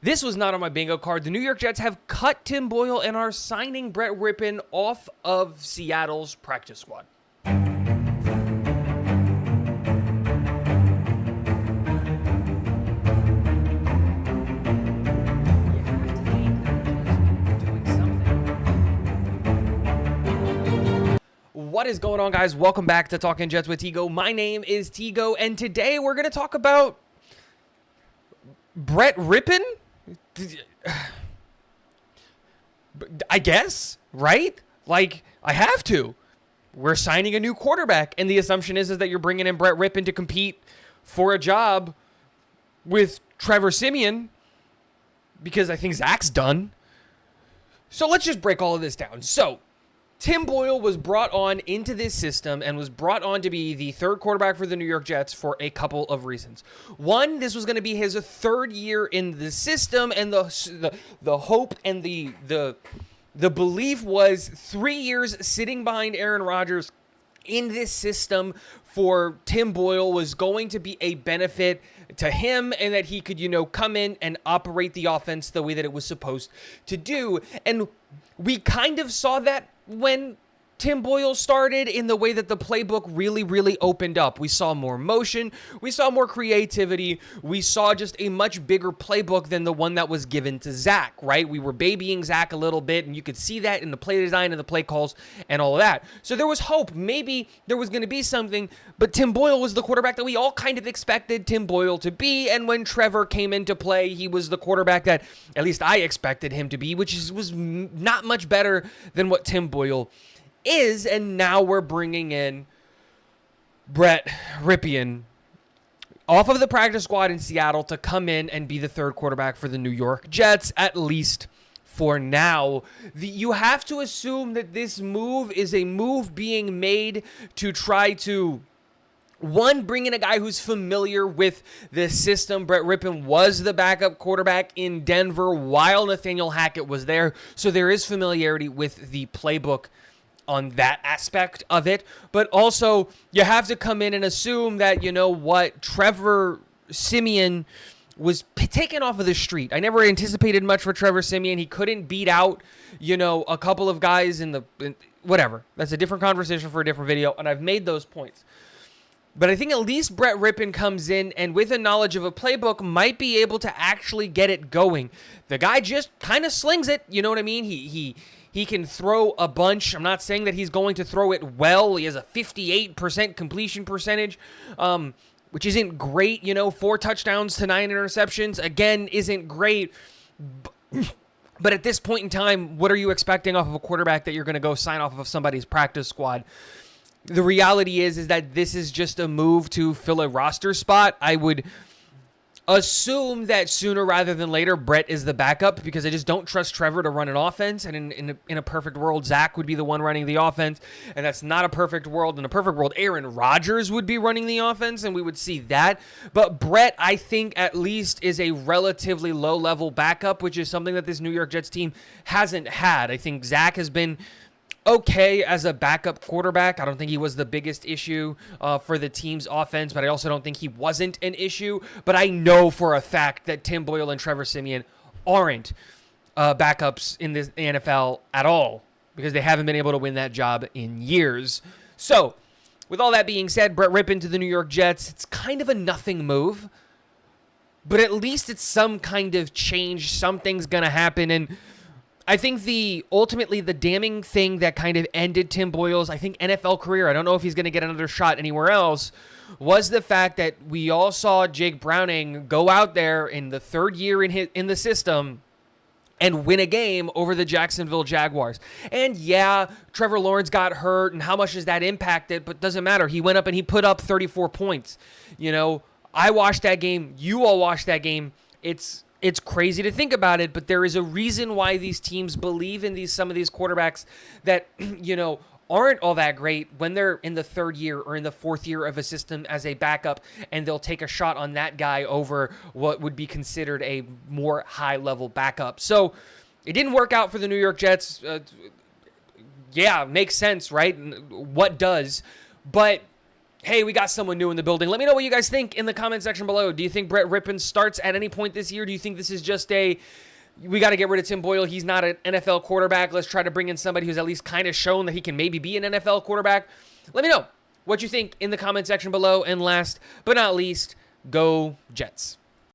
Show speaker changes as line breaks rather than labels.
This was not on my bingo card. The New York Jets have cut Tim Boyle and are signing Brett Rypien off of Seattle's practice squad. What is going on, guys? Welcome back to Talking Jets with Tigo. My name is Tigo, and today we're going to talk about Brett Rypien? I guess, right? Like, I have to. We're signing a new quarterback, and the assumption is that you're bringing in Brett Rypien to compete for a job with Trevor Siemian, because I think Zach's done. So let's just break all of this down. So, Tim Boyle was brought on into this system and was brought on to be the third quarterback for the New York Jets for a couple of reasons. One, this was going to be his third year in the system, and the hope and the belief was 3 years sitting behind Aaron Rodgers in this system for Tim Boyle was going to be a benefit to him, and that he could, come in and operate the offense the way that it was supposed to do. And we kind of saw that when Tim Boyle started, in the way that the playbook really opened up. We saw more motion, we saw more creativity, we saw just a much bigger playbook than the one that was given to Zach, right? We were babying Zach a little bit, and you could see that in the play design and the play calls and all of that. So there was hope. Maybe there was going to be something, but Tim Boyle was the quarterback that we all kind of expected Tim Boyle to be, and when Trevor came into play, he was the quarterback that at least I expected him to be, which was not much better than what Tim Boyle is. And now we're bringing in Brett Rypien off of the practice squad in Seattle to come in and be the third quarterback for the New York Jets, at least for now. You have to assume that this move is a move being made to try to, one, bring in a guy who's familiar with the system. Brett Rypien was the backup quarterback in Denver while Nathaniel Hackett was there, so there is familiarity with the playbook on that aspect of it. But also, you have to come in and assume that, Trevor Siemian was taken off of the street. I never anticipated much for Trevor Siemian. He couldn't beat out, a couple of guys whatever. That's a different conversation for a different video, and I've made those points. But I think at least Brett Rypien comes in and with a knowledge of a playbook might be able to actually get it going. The guy just kind of slings it, you know what I mean? He can throw a bunch. I'm not saying that he's going to throw it well. He has a 58% completion percentage, which isn't great. 4 touchdowns to 9 interceptions, again, isn't great. But at this point in time, what are you expecting off of a quarterback that you're going to go sign off of somebody's practice squad? The reality is that this is just a move to fill a roster spot. I would assume that sooner rather than later, Brett is the backup, because I just don't trust Trevor to run an offense. And in a perfect world, Zach would be the one running the offense. And that's not a perfect world. In a perfect world, Aaron Rodgers would be running the offense, and we would see that. But Brett, I think, at least is a relatively low-level backup, which is something that this New York Jets team hasn't had. I think Zach has been okay as a backup quarterback. I don't think he was the biggest issue for the team's offense, but I also don't think he wasn't an issue. But I know for a fact that Tim Boyle and Trevor Siemian aren't backups in the NFL at all, because they haven't been able to win that job in years. So, with all that being said, Brett Rypien to the New York Jets, it's kind of a nothing move, but at least it's some kind of change. Something's going to happen, and I think ultimately the damning thing that kind of ended Tim Boyle's, NFL career, I don't know if he's going to get another shot anywhere else, was the fact that we all saw Jake Browning go out there in the third year in the system and win a game over the Jacksonville Jaguars. And yeah, Trevor Lawrence got hurt, and how much does that impact it? But doesn't matter. He went up and he put up 34 points. I watched that game. You all watched that game. It's crazy to think about it, but there is a reason why these teams believe in some of these quarterbacks that, aren't all that great when they're in the third year or in the fourth year of a system as a backup, and they'll take a shot on that guy over what would be considered a more high-level backup. So it didn't work out for the New York Jets. Makes sense, right? What does? But hey, we got someone new in the building. Let me know what you guys think in the comment section below. Do you think Brett Rypien starts at any point this year? Do you think this is just we got to get rid of Tim Boyle? He's not an NFL quarterback. Let's try to bring in somebody who's at least kind of shown that he can maybe be an NFL quarterback. Let me know what you think in the comment section below. And last but not least, go Jets.